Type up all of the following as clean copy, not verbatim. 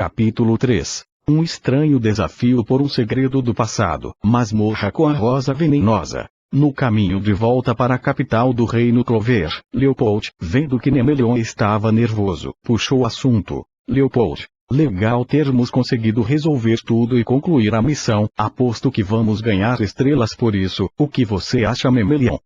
Capítulo 3. Um estranho desafio por um segredo do passado. Masmorra com a rosa venenosa. No caminho de volta para a capital do reino Clover, Leopold, vendo que Nemelion estava nervoso, puxou o assunto. Leopold, legal termos conseguido resolver tudo e concluir a missão, aposto que vamos ganhar estrelas por isso, o que você acha, Nemelion?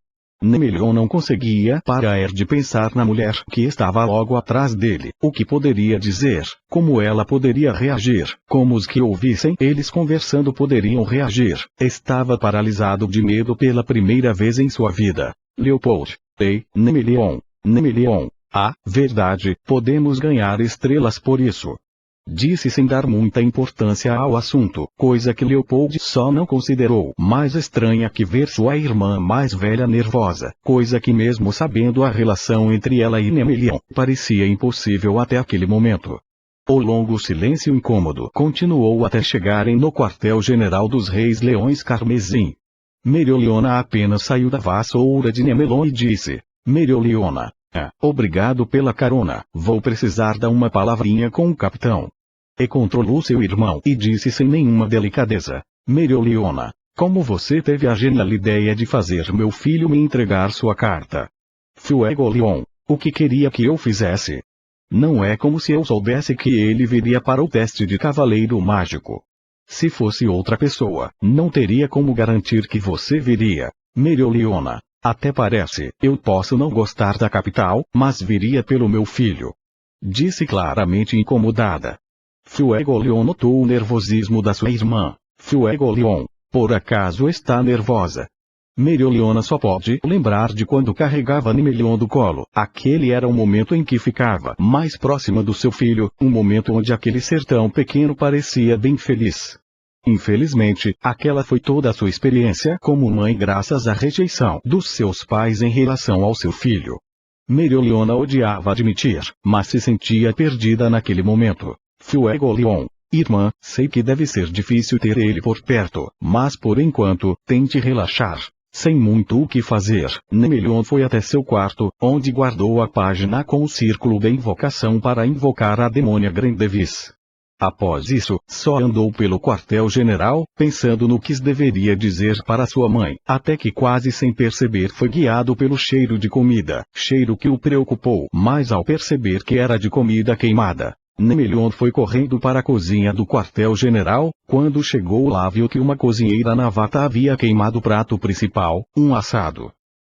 Nemelion não conseguia parar de pensar na mulher que estava logo atrás dele. O que poderia dizer? Como ela poderia reagir? Como os que ouvissem eles conversando poderiam reagir? Estava paralisado de medo pela primeira vez em sua vida. Leopold. Ei, Nemelion. Nemelion. Ah, verdade, podemos ganhar estrelas por isso. Disse sem dar muita importância ao assunto, coisa que Leopold só não considerou mais estranha que ver sua irmã mais velha nervosa, coisa que mesmo sabendo a relação entre ela e Nemelion, parecia impossível até aquele momento. O longo silêncio incômodo continuou até chegarem no quartel-general dos Reis Leões Carmesim. Mereoleona apenas saiu da vassoura de Nemelion e disse: Mereoleona, obrigado pela carona, vou precisar dar uma palavrinha com o capitão. E controlou seu irmão e disse sem nenhuma delicadeza: Mereoleona, como você teve a genial ideia de fazer meu filho me entregar sua carta? Fuegoleon, o que queria que eu fizesse? Não é como se eu soubesse que ele viria para o teste de cavaleiro mágico. Se fosse outra pessoa, não teria como garantir que você viria. Mereoleona, até parece, eu posso não gostar da capital, mas viria pelo meu filho. Disse claramente incomodada. Fuegoleon notou o nervosismo da sua irmã. Fuegoleon, por acaso está nervosa? Mereoleona só pode lembrar de quando carregava Nemelion do colo. Aquele era o momento em que ficava mais próxima do seu filho, um momento onde aquele ser tão pequeno parecia bem feliz. Infelizmente, aquela foi toda a sua experiência como mãe graças à rejeição dos seus pais em relação ao seu filho. Mereoleona odiava admitir, mas se sentia perdida naquele momento. Fuegoleon, irmã, sei que deve ser difícil ter ele por perto, mas por enquanto, tente relaxar. Sem muito o que fazer, Nemelion foi até seu quarto, onde guardou a página com o círculo de invocação para invocar a demônia Grendevis. Após isso, só andou pelo quartel-general, pensando no que deveria dizer para sua mãe, até que quase sem perceber foi guiado pelo cheiro de comida, cheiro que o preocupou mais ao perceber que era de comida queimada. Nemelion foi correndo para a cozinha do quartel-general, quando chegou lá viu que uma cozinheira novata havia queimado o prato principal, um assado.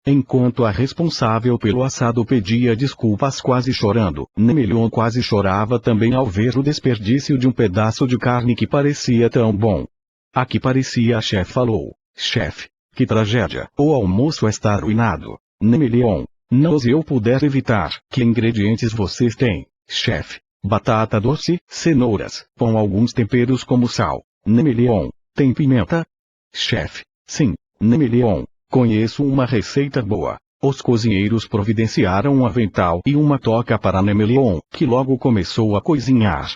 Enquanto a responsável pelo assado pedia desculpas quase chorando, Nemelion quase chorava também ao ver o desperdício de um pedaço de carne que parecia tão bom. A que parecia a chefe falou: chefe, que tragédia, o almoço está arruinado. Nemelion, não se eu puder evitar, que ingredientes vocês têm, chefe? Batata doce, cenouras, com alguns temperos como sal. Nemelion, tem pimenta? Chefe, sim. Nemelion, conheço uma receita boa. Os cozinheiros providenciaram um avental e uma toca para Nemelion, que logo começou a cozinhar.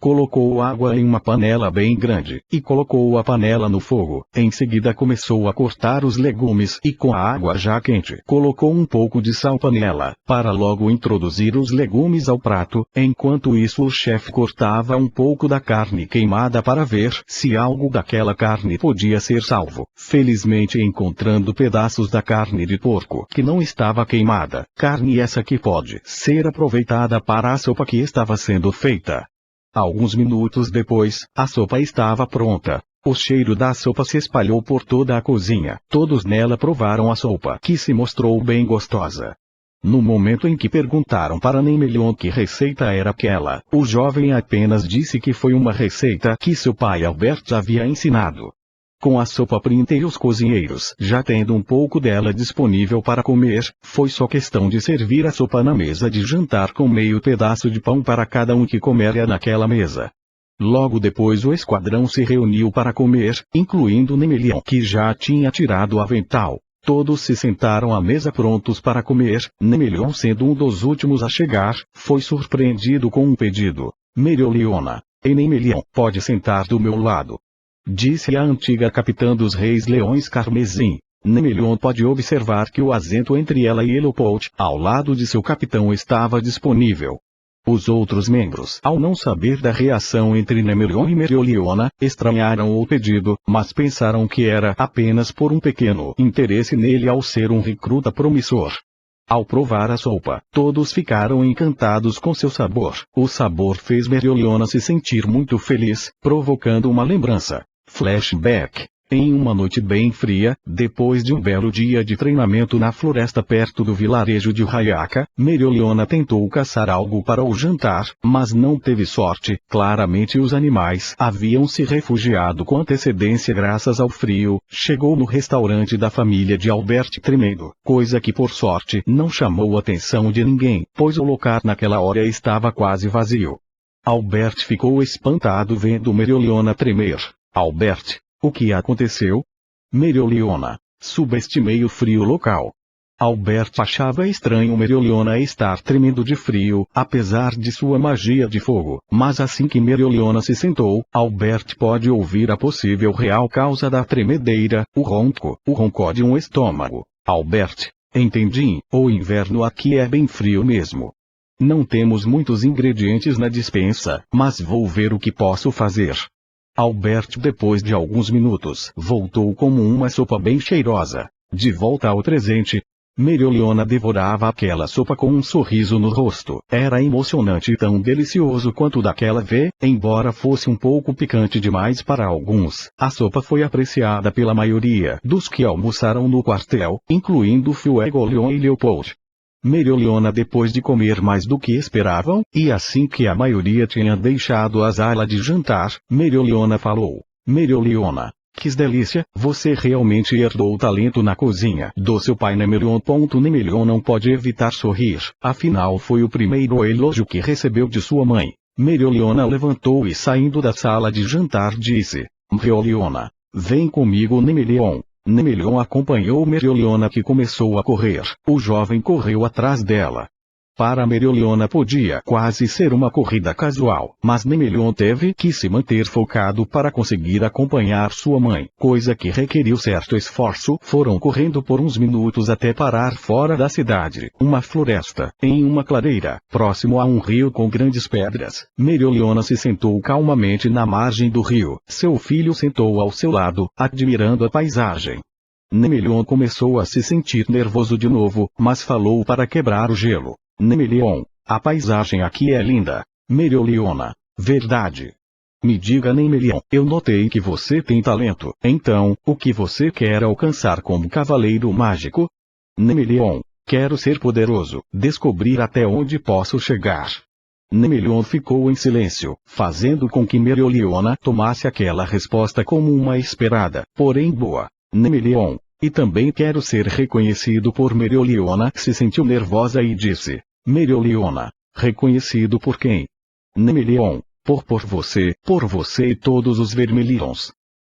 Colocou água em uma panela bem grande, e colocou a panela no fogo. Em seguida começou a cortar os legumes e com a água já quente, colocou um pouco de sal panela, para logo introduzir os legumes ao prato. Enquanto isso o chefe cortava um pouco da carne queimada para ver se algo daquela carne podia ser salvo. Felizmente encontrando pedaços da carne de porco que não estava queimada, carne essa que pode ser aproveitada para a sopa que estava sendo feita. Alguns minutos depois, a sopa estava pronta. O cheiro da sopa se espalhou por toda a cozinha. Todos nela provaram a sopa, que se mostrou bem gostosa. No momento em que perguntaram para Nemelion que receita era aquela, o jovem apenas disse que foi uma receita que seu pai Albert havia ensinado. Com a sopa pronta e os cozinheiros já tendo um pouco dela disponível para comer, foi só questão de servir a sopa na mesa de jantar com meio pedaço de pão para cada um que comeria naquela mesa. Logo depois o esquadrão se reuniu para comer, incluindo Nemelion que já tinha tirado o avental. Todos se sentaram à mesa prontos para comer. Nemelion, sendo um dos últimos a chegar, foi surpreendido com um pedido. Mereoleona, Nemelion, pode sentar do meu lado. Disse a antiga capitã dos Reis Leões Carmesim. Nemelion pode observar que o assento entre ela e Leopold, ao lado de seu capitão estava disponível. Os outros membros, ao não saber da reação entre Nemelion e Mereoliona, estranharam o pedido, mas pensaram que era apenas por um pequeno interesse nele ao ser um recruta promissor. Ao provar a sopa, todos ficaram encantados com seu sabor. O sabor fez Mereoliona se sentir muito feliz, provocando uma lembrança. Flashback. Em uma noite bem fria, depois de um belo dia de treinamento na floresta perto do vilarejo de Hayaka, Mereoliona tentou caçar algo para o jantar, mas não teve sorte. Claramente os animais haviam se refugiado com antecedência graças ao frio. Chegou no restaurante da família de Albert tremendo, coisa que por sorte não chamou a atenção de ninguém, pois o local naquela hora estava quase vazio. Albert ficou espantado vendo Mereoliona tremer. Albert, o que aconteceu? Mereoliona, subestimei o frio local. Albert achava estranho Mereoliona estar tremendo de frio, apesar de sua magia de fogo, mas assim que Mereoliona se sentou, Albert pôde ouvir a possível real causa da tremedeira, o ronco de um estômago. Albert, entendi, o inverno aqui é bem frio mesmo. Não temos muitos ingredientes na despensa, mas vou ver o que posso fazer. Albert depois de alguns minutos voltou como uma sopa bem cheirosa. De volta ao presente, Mereoliona devorava aquela sopa com um sorriso no rosto. Era emocionante e tão delicioso quanto daquela vez, embora fosse um pouco picante demais para alguns. A sopa foi apreciada pela maioria dos que almoçaram no quartel, incluindo Fuegoleon e Leopold. Mereoliona depois de comer mais do que esperavam, e assim que a maioria tinha deixado a sala de jantar, Mereoliona falou. Mereoliona, que delícia, você realmente herdou o talento na cozinha do seu pai Nemelion. Nemelion não pode evitar sorrir, afinal foi o primeiro elogio que recebeu de sua mãe. Mereoliona levantou e saindo da sala de jantar disse. Mereoliona, vem comigo Nemelion. Nemelion acompanhou Mereoliona que começou a correr. O jovem correu atrás dela. Para Mereoliona podia quase ser uma corrida casual, mas Nemelion teve que se manter focado para conseguir acompanhar sua mãe, coisa que requeriu certo esforço. Foram correndo por uns minutos até parar fora da cidade, uma floresta, em uma clareira, próximo a um rio com grandes pedras. Mereoliona se sentou calmamente na margem do rio. Seu filho sentou ao seu lado, admirando a paisagem. Nemelion começou a se sentir nervoso de novo, mas falou para quebrar o gelo. Nemelion, a paisagem aqui é linda. Mereoliona, verdade. Me diga Nemelion, eu notei que você tem talento, então, o que você quer alcançar como cavaleiro mágico? Nemelion, quero ser poderoso, descobrir até onde posso chegar. Nemelion ficou em silêncio, fazendo com que Mereoliona tomasse aquela resposta como uma esperada, porém boa. Nemelion, e também quero ser reconhecido por Mereoliona se sentiu nervosa e disse. Mereoliona, reconhecido por quem? Nemelion, por você e todos os Vermilions.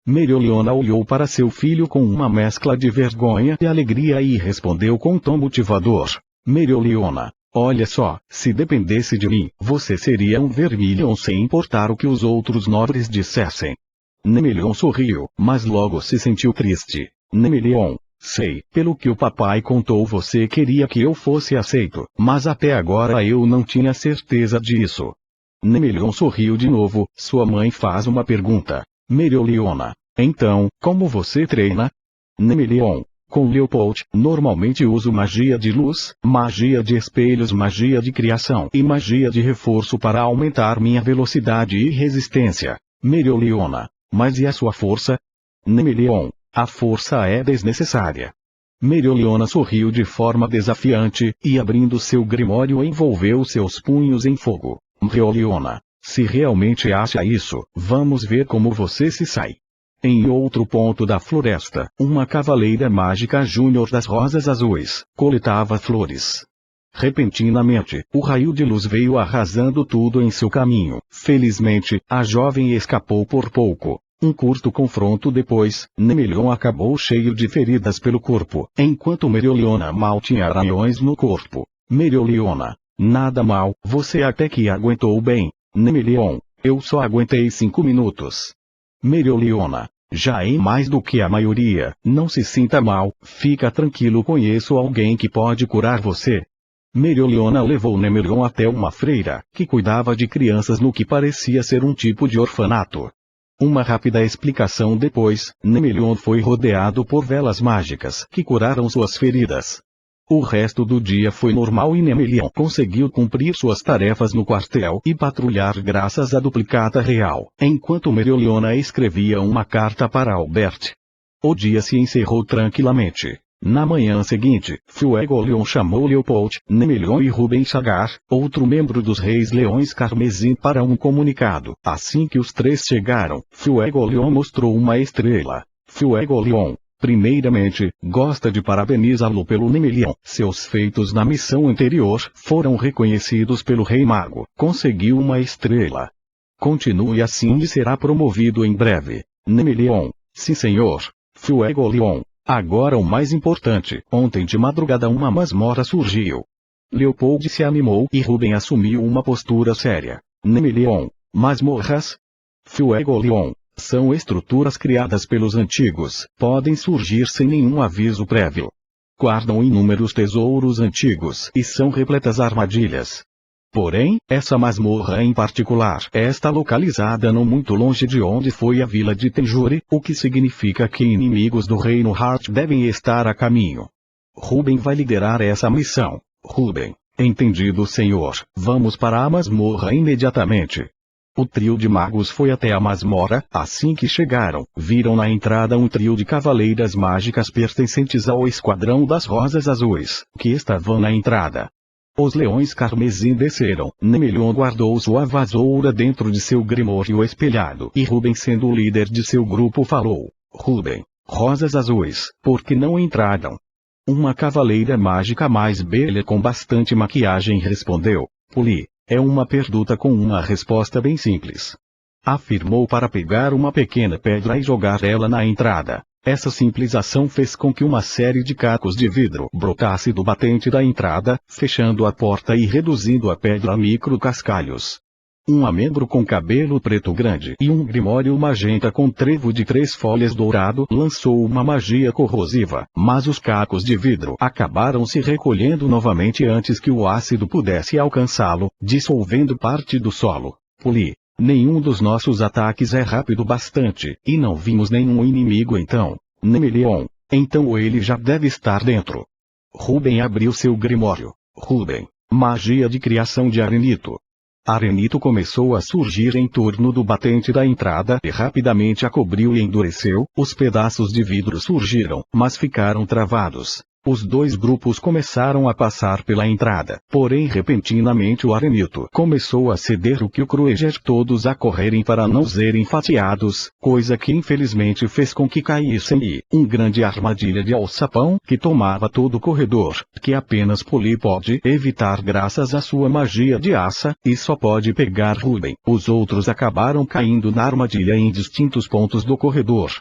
Mereoliona olhou para seu filho com uma mescla de vergonha e alegria e respondeu com tom motivador. Mereoliona, olha só, se dependesse de mim, você seria um Vermilion sem importar o que os outros nobres dissessem. Nemelion sorriu, mas logo se sentiu triste. Nemelion, sei, pelo que o papai contou você queria que eu fosse aceito, mas até agora eu não tinha certeza disso. Nemelion sorriu de novo, sua mãe faz uma pergunta. Mereoliona, então, como você treina? Nemelion, com Leopold, normalmente uso magia de luz, magia de espelhos, magia de criação e magia de reforço para aumentar minha velocidade e resistência. Mereoliona, mas e a sua força? Nemelion, a força é desnecessária. Mereoliona sorriu de forma desafiante, e abrindo seu grimório envolveu seus punhos em fogo. Mereoliona, se realmente acha isso, vamos ver como você se sai. Em outro ponto da floresta, uma cavaleira mágica júnior das rosas azuis, coletava flores. Repentinamente, o raio de luz veio arrasando tudo em seu caminho. Felizmente, a jovem escapou por pouco. Um curto confronto depois, Nemelion acabou cheio de feridas pelo corpo, enquanto Mereoliona mal tinha arranhões no corpo. Mereoliona, nada mal, você até que aguentou bem. Nemelion, eu só aguentei 5 minutos. Mereoliona, já é mais do que a maioria, não se sinta mal, fica tranquilo, conheço alguém que pode curar você. Mereoliona levou Nemelion até uma freira, que cuidava de crianças no que parecia ser um tipo de orfanato. Uma rápida explicação depois, Nemelion foi rodeado por velas mágicas que curaram suas feridas. O resto do dia foi normal e Nemelion conseguiu cumprir suas tarefas no quartel e patrulhar graças à duplicata real, enquanto Mereoliona escrevia uma carta para Albert. O dia se encerrou tranquilamente. Na manhã seguinte, Fuegolion chamou Leopold, Nemelion e Ruben Chagar, outro membro dos Reis Leões Carmesim, para um comunicado. Assim que os três chegaram, Fuegolion mostrou uma estrela. Fuegolion, primeiramente, gosta de parabenizá-lo pelo Nemelion. Seus feitos na missão anterior foram reconhecidos pelo Rei Mago. Conseguiu uma estrela. Continue assim e será promovido em breve. Nemelion, sim senhor. Fuegolion, agora o mais importante. Ontem de madrugada uma masmorra surgiu. Leopold se animou e Ruben assumiu uma postura séria. Nemelion, masmorras? Fuegolion, são estruturas criadas pelos antigos, podem surgir sem nenhum aviso prévio. Guardam inúmeros tesouros antigos e são repletas armadilhas. Porém, essa masmorra em particular está localizada não muito longe de onde foi a vila de Tenjure, o que significa que inimigos do Reino Heart devem estar a caminho. Ruben vai liderar essa missão. Ruben, entendido senhor, vamos para a masmorra imediatamente. O trio de magos foi até a masmorra. Assim que chegaram, viram na entrada um trio de cavaleiras mágicas pertencentes ao Esquadrão das Rosas Azuis, que estavam na entrada. Os leões carmesim desceram. Nemelion guardou sua vasoura dentro de seu grimório espelhado e Ruben, sendo o líder de seu grupo, falou: Ruben, rosas azuis, por que não entraram? Uma cavaleira mágica mais bela com bastante maquiagem respondeu: Puli, é uma pergunta com uma resposta bem simples. Afirmou para pegar uma pequena pedra e jogar ela na entrada. Essa simples ação fez com que uma série de cacos de vidro brotasse do batente da entrada, fechando a porta e reduzindo a pedra a micro cascalhos. Um amembro com cabelo preto grande e um grimório magenta com trevo de 3 folhas dourado lançou uma magia corrosiva, mas os cacos de vidro acabaram se recolhendo novamente antes que o ácido pudesse alcançá-lo, dissolvendo parte do solo. Puli. Nenhum dos nossos ataques é rápido bastante, e não vimos nenhum inimigo então. Nemelion, então ele já deve estar dentro. Ruben abriu seu grimório. Ruben, magia de criação de arenito. Arenito começou a surgir em torno do batente da entrada e rapidamente a cobriu e endureceu. Os pedaços de vidro surgiram, mas ficaram travados. Os dois grupos começaram a passar pela entrada, porém repentinamente o arenito começou a ceder, o que o Krueger todos a correrem para não serem fatiados, coisa que infelizmente fez com que caíssem e uma grande armadilha de alçapão que tomava todo o corredor, que apenas Puli pode evitar graças à sua magia de aça, e só pode pegar Ruben. Os outros acabaram caindo na armadilha em distintos pontos do corredor.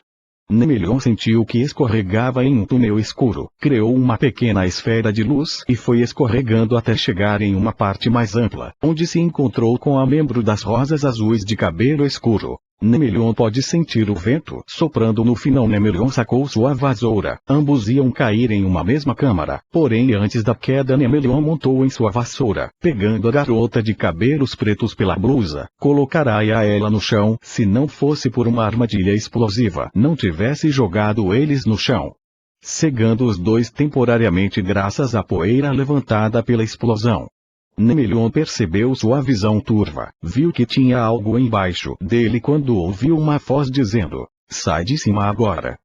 Nemelion sentiu que escorregava em um túnel escuro, criou uma pequena esfera de luz e foi escorregando até chegar em uma parte mais ampla, onde se encontrou com a membro das rosas azuis de cabelo escuro. Nemelion pode sentir o vento soprando no final. Nemelion sacou sua vasoura. Ambos iam cair em uma mesma câmara, porém antes da queda Nemelion montou em sua vassoura, pegando a garota de cabelos pretos pela blusa, colocará ela no chão. Se não fosse por uma armadilha explosiva, não tivesse jogado eles no chão, cegando os dois temporariamente graças à poeira levantada pela explosão. Nemelion percebeu sua visão turva, viu que tinha algo embaixo dele quando ouviu uma voz dizendo: sai de cima agora.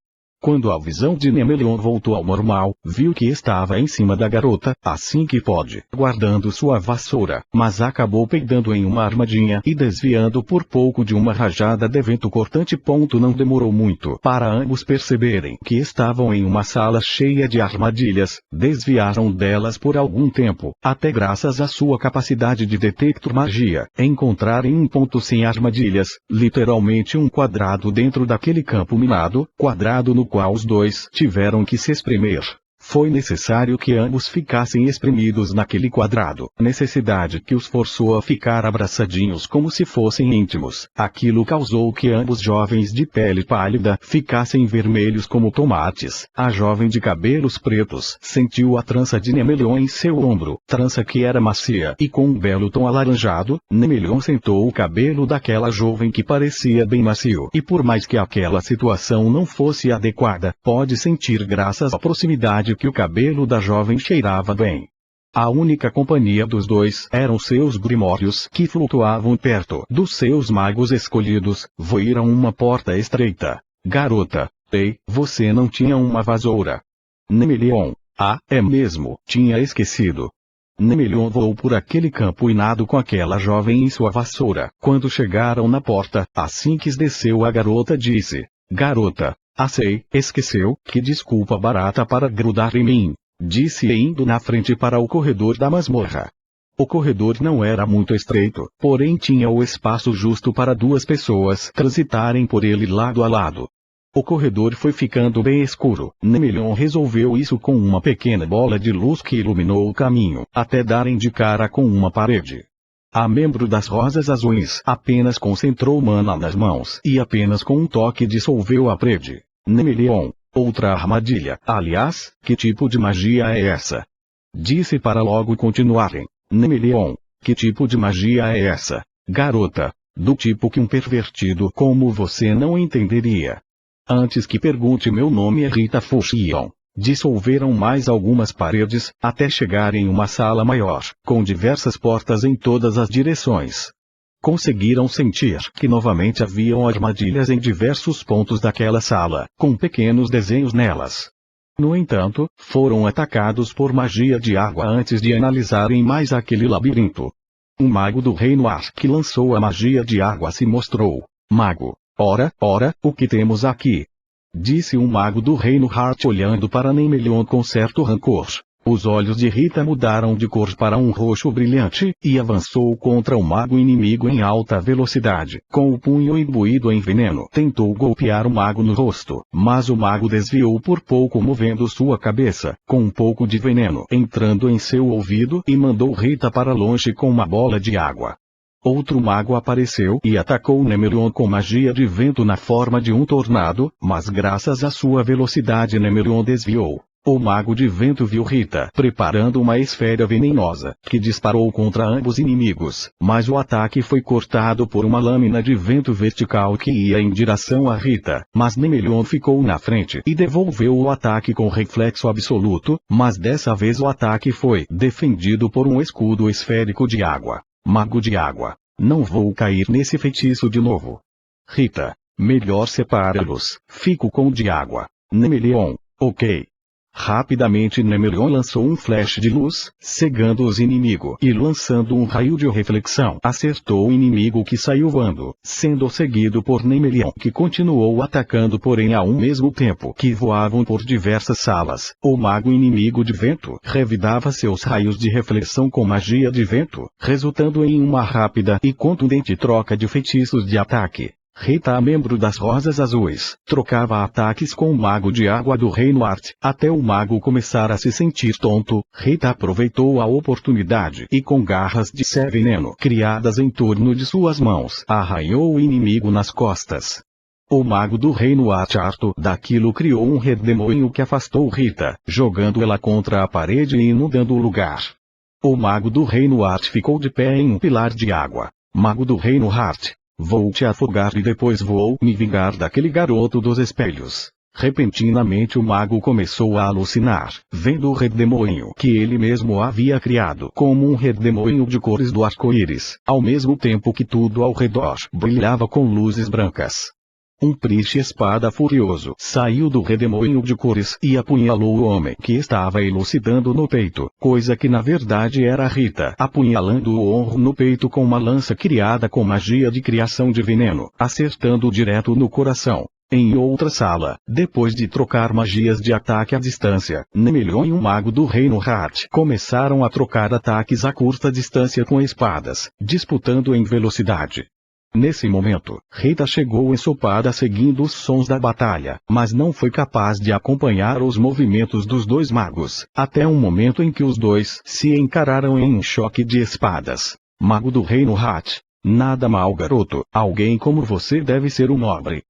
Quando a visão de Nemelion voltou ao normal, viu que estava em cima da garota, assim que pôde, guardando sua vassoura, mas acabou pegando em uma armadilha e desviando por pouco de uma rajada de vento cortante. Não demorou muito para ambos perceberem que estavam em uma sala cheia de armadilhas. Desviaram delas por algum tempo, até graças à sua capacidade de detectar magia, encontrarem um ponto sem armadilhas, literalmente um quadrado dentro daquele campo minado, quadrado no qual os dois tiveram que se espremer. Foi necessário que ambos ficassem espremidos naquele quadrado, necessidade que os forçou a ficar abraçadinhos como se fossem íntimos. Aquilo causou que ambos jovens de pele pálida ficassem vermelhos como tomates. A jovem de cabelos pretos sentiu a trança de Nemelion em seu ombro, trança que era macia e com um belo tom alaranjado. Nemelion sentou o cabelo daquela jovem que parecia bem macio, e por mais que aquela situação não fosse adequada, pode sentir graças à proximidade que o cabelo da jovem cheirava bem. A única companhia dos dois eram seus grimórios que flutuavam perto dos seus magos escolhidos. Viram uma porta estreita. Garota, ei, você não tinha uma vasoura? Nemelion, ah, é mesmo, tinha esquecido. Nemelion voou por aquele campo e nadou com aquela jovem em sua vassoura. Quando chegaram na porta, assim que desceu a garota disse: Garota, sei, esqueceu, que desculpa barata para grudar em mim, disse indo na frente para o corredor da masmorra. O corredor não era muito estreito, porém tinha o espaço justo para duas pessoas transitarem por ele lado a lado. O corredor foi ficando bem escuro. Nemelion resolveu isso com uma pequena bola de luz que iluminou o caminho, até darem de cara com uma parede. A membro das Rosas Azuis apenas concentrou mana nas mãos e apenas com um toque dissolveu a parede. Nemelion, outra armadilha. Aliás, que tipo de magia é essa? Disse para logo continuarem. Nemelion, que tipo de magia é essa? Garota, do tipo que um pervertido como você não entenderia. Antes que pergunte, meu nome é Rita Fuxion. Dissolveram mais algumas paredes, até chegarem em uma sala maior, com diversas portas em todas as direções. Conseguiram sentir que novamente haviam armadilhas em diversos pontos daquela sala, com pequenos desenhos nelas. No entanto, foram atacados por magia de água antes de analisarem mais aquele labirinto. Um mago do Reino Ar que lançou a magia de água se mostrou. Mago. Ora, o que temos aqui? Disse um mago do Reino Heart olhando para Nemelion com certo rancor. Os olhos de Rita mudaram de cor para um roxo brilhante, e avançou contra o mago inimigo em alta velocidade. Com o punho imbuído em veneno, tentou golpear o mago no rosto, mas o mago desviou por pouco movendo sua cabeça, com um pouco de veneno entrando em seu ouvido e mandou Rita para longe com uma bola de água. Outro mago apareceu e atacou Nemelion com magia de vento na forma de um tornado, mas graças à sua velocidade Nemelion desviou. O mago de vento viu Rita preparando uma esfera venenosa, que disparou contra ambos inimigos, mas o ataque foi cortado por uma lâmina de vento vertical que ia em direção a Rita, mas Nemelion ficou na frente e devolveu o ataque com reflexo absoluto, mas dessa vez o ataque foi defendido por um escudo esférico de água. Mago de água, não vou cair nesse feitiço de novo. Rita, melhor separa-los, fico com o de água. Nemelion, ok. Rapidamente Nemelion lançou um flash de luz, cegando os inimigos e lançando um raio de reflexão. Acertou o inimigo que saiu voando, sendo seguido por Nemelion que continuou atacando porém ao mesmo tempo que voavam por diversas salas. O mago inimigo de vento revidava seus raios de reflexão com magia de vento, resultando em uma rápida e contundente troca de feitiços de ataque. Rita, membro das Rosas Azuis, trocava ataques com o mago de água do Reino Art, até o mago começar a se sentir tonto. Rita aproveitou a oportunidade e com garras de veneno criadas em torno de suas mãos, arranhou o inimigo nas costas. O mago do Reino Art harto daquilo criou um redemoinho que afastou Rita, jogando ela contra a parede e inundando o lugar. O mago do Reino Art ficou de pé em um pilar de água. Mago do Reino Art, vou te afogar e depois vou me vingar daquele garoto dos espelhos. Repentinamente o mago começou a alucinar, vendo o redemoinho que ele mesmo havia criado como um redemoinho de cores do arco-íris, ao mesmo tempo que tudo ao redor brilhava com luzes brancas. Um prieste espada furioso saiu do redemoinho de cores e apunhalou o homem que estava elucidando no peito, coisa que na verdade era Rita, apunhalando o honro no peito com uma lança criada com magia de criação de veneno, acertando direto no coração. Em outra sala, depois de trocar magias de ataque à distância, Nemelion e um mago do Reino Heart começaram a trocar ataques a curta distância com espadas, disputando em velocidade. Nesse momento, Rita chegou ensopada seguindo os sons da batalha, mas não foi capaz de acompanhar os movimentos dos dois magos, até um momento em que os dois se encararam em um choque de espadas. Mago do Reino Hat. Nada mal, garoto, alguém como você deve ser um nobre.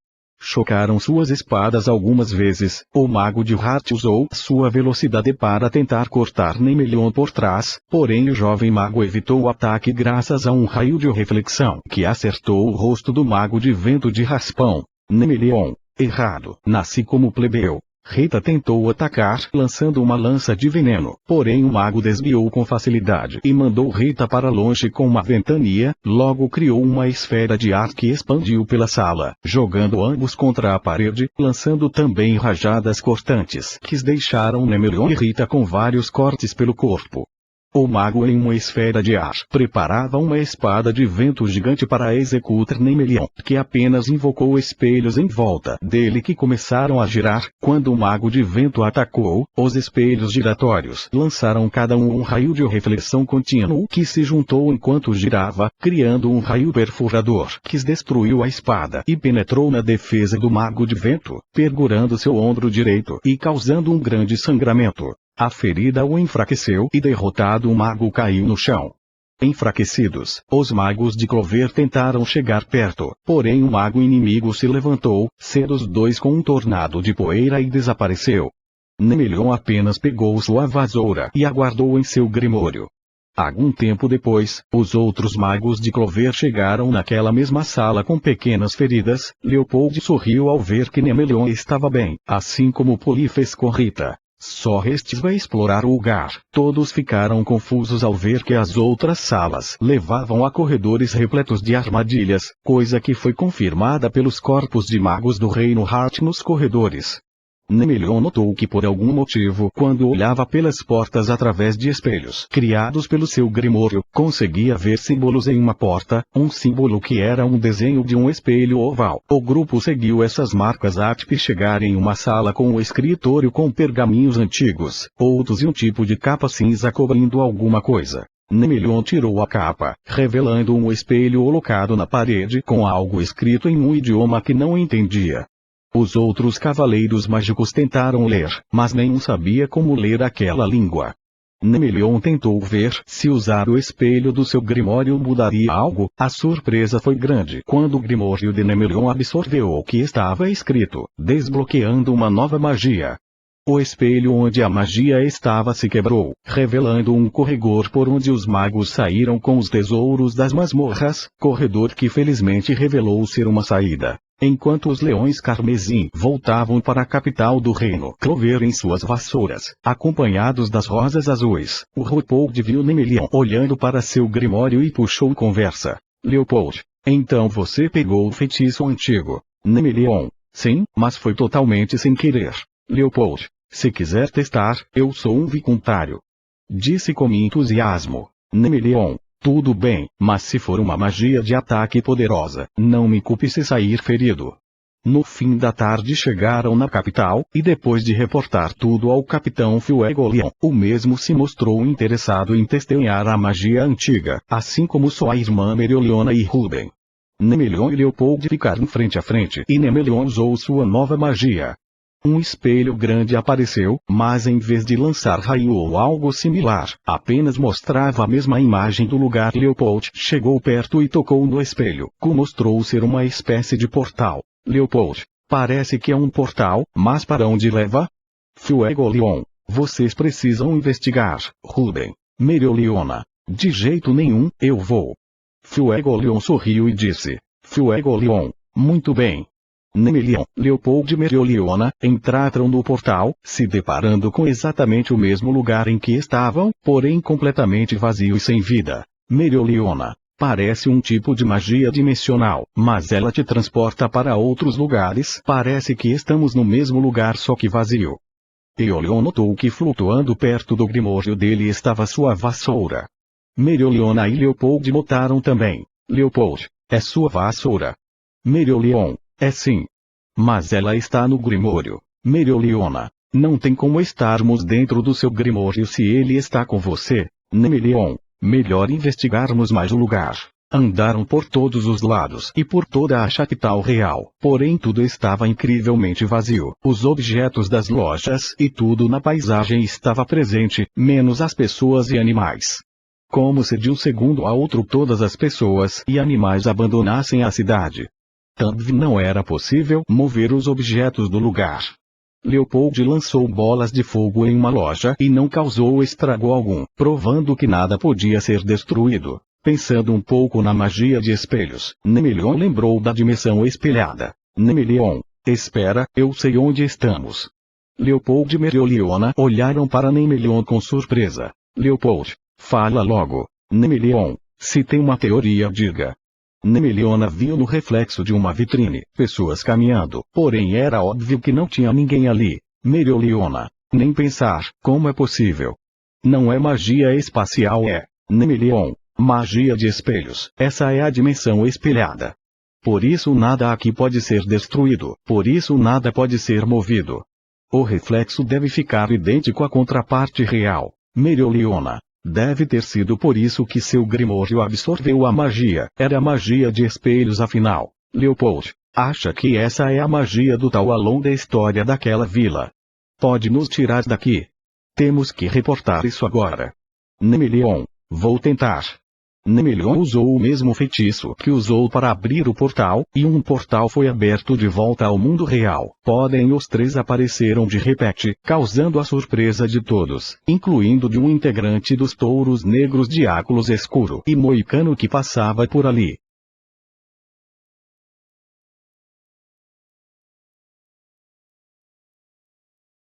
Chocaram suas espadas algumas vezes. O mago de Hat usou sua velocidade para tentar cortar Nemelion por trás, porém o jovem mago evitou o ataque graças a um raio de reflexão que acertou o rosto do mago de vento de raspão. Nemelion. Errado. Nasci como plebeu. Rita tentou atacar lançando uma lança de veneno, porém o mago desviou com facilidade e mandou Rita para longe com uma ventania, logo criou uma esfera de ar que expandiu pela sala, jogando ambos contra a parede, lançando também rajadas cortantes que deixaram Nemelion e Rita com vários cortes pelo corpo. O mago em uma esfera de ar preparava uma espada de vento gigante para executar Nemelion, que apenas invocou espelhos em volta dele que começaram a girar. Quando o mago de vento atacou, os espelhos giratórios lançaram cada um raio de reflexão contínuo que se juntou enquanto girava, criando um raio perfurador que destruiu a espada e penetrou na defesa do mago de vento, perfurando seu ombro direito e causando um grande sangramento. A ferida o enfraqueceu e derrotado o mago caiu no chão. Enfraquecidos, os magos de Clover tentaram chegar perto, porém o mago inimigo se levantou, sendo os dois com um tornado de poeira e desapareceu. Nemelion apenas pegou sua vassoura e a guardou em seu grimório. Algum tempo depois, os outros magos de Clover chegaram naquela mesma sala com pequenas feridas. Leopold sorriu ao ver que Nemelion estava bem, assim como Polly fez com Rita. Só restiva explorar o lugar. Todos ficaram confusos ao ver que as outras salas levavam a corredores repletos de armadilhas, coisa que foi confirmada pelos corpos de magos do Reino Hart nos corredores. Nemelion notou que por algum motivo, quando olhava pelas portas através de espelhos criados pelo seu grimório, conseguia ver símbolos em uma porta, um símbolo que era um desenho de um espelho oval. O grupo seguiu essas marcas até chegar em uma sala com um escritório com pergaminhos antigos, outros e um tipo de capa cinza cobrindo alguma coisa. Nemelion tirou a capa, revelando um espelho colocado na parede com algo escrito em um idioma que não entendia. Os outros cavaleiros mágicos tentaram ler, mas nenhum sabia como ler aquela língua. Nemelion tentou ver se usar o espelho do seu grimório mudaria algo. A surpresa foi grande quando o grimório de Nemelion absorveu o que estava escrito, desbloqueando uma nova magia. O espelho onde a magia estava se quebrou, revelando um corredor por onde os magos saíram com os tesouros das masmorras, corredor que felizmente revelou ser uma saída. Enquanto os leões carmesim voltavam para a capital do reino Clover em suas vassouras, acompanhados das rosas azuis, o Leopold viu Nemelion olhando para seu grimório e puxou conversa. Leopold, então você pegou o feitiço antigo. Nemelion, sim, mas foi totalmente sem querer. Leopold, se quiser testar, eu sou um vicuntário. Disse com entusiasmo. Nemelion, tudo bem, mas se for uma magia de ataque poderosa, não me culpe se sair ferido. No fim da tarde chegaram na capital, e depois de reportar tudo ao capitão Fuegolion, o mesmo se mostrou interessado em testemunhar a magia antiga, assim como sua irmã Merioliona e Ruben. Nemelion e Leopold ficaram frente a frente e Nemelion usou sua nova magia. Um espelho grande apareceu, mas em vez de lançar raio ou algo similar, apenas mostrava a mesma imagem do lugar. Leopold chegou perto e tocou no espelho, que mostrou ser uma espécie de portal. Leopold, parece que é um portal, mas para onde leva? Fuegolion, vocês precisam investigar. Ruben, Merioliona, de jeito nenhum, eu vou. Fuegolion sorriu e disse. Fuegolion, muito bem. Nemelion, Leopold e Merioliona entraram no portal, se deparando com exatamente o mesmo lugar em que estavam, porém completamente vazio e sem vida. Merioliona, parece um tipo de magia dimensional, mas ela te transporta para outros lugares. Parece que estamos no mesmo lugar só que vazio. Eolion notou que flutuando perto do grimório dele estava sua vassoura. Merioliona e Leopold notaram também. Leopold, é sua vassoura. Meriolion, é sim. Mas ela está no grimório. Merioliona, não tem como estarmos dentro do seu grimório se ele está com você. Nemelion, melhor investigarmos mais o lugar. Andaram por todos os lados e por toda a capital real, porém tudo estava incrivelmente vazio. Os objetos das lojas e tudo na paisagem estava presente, menos as pessoas e animais. Como se de um segundo a outro todas as pessoas e animais abandonassem a cidade. Também não era possível mover os objetos do lugar. Leopold lançou bolas de fogo em uma loja e não causou estrago algum, provando que nada podia ser destruído. Pensando um pouco na magia de espelhos, Nemelion lembrou da dimensão espelhada. Nemelion, espera, eu sei onde estamos. Leopold e Mereoliona olharam para Nemelion com surpresa. Leopold, fala logo. Nemelion, se tem uma teoria diga. Nemeliona viu no reflexo de uma vitrine, pessoas caminhando, porém era óbvio que não tinha ninguém ali. Mereoliona, nem pensar, como é possível? Não é magia espacial Nemelion. Magia de espelhos, essa é a dimensão espelhada. Por isso nada aqui pode ser destruído, por isso nada pode ser movido. O reflexo deve ficar idêntico à contraparte real. Mereoliona, deve ter sido por isso que seu grimório absorveu a magia, era magia de espelhos afinal. Leopold, acha que essa é a magia do tal ao longo da história daquela vila. Pode nos tirar daqui. Temos que reportar isso agora. Nemelion, vou tentar. Nemelion usou o mesmo feitiço que usou para abrir o portal, e um portal foi aberto de volta ao mundo real. Porém os três apareceram de repente, causando a surpresa de todos, incluindo de um integrante dos touros negros de óculos escuro e moicano que passava por ali.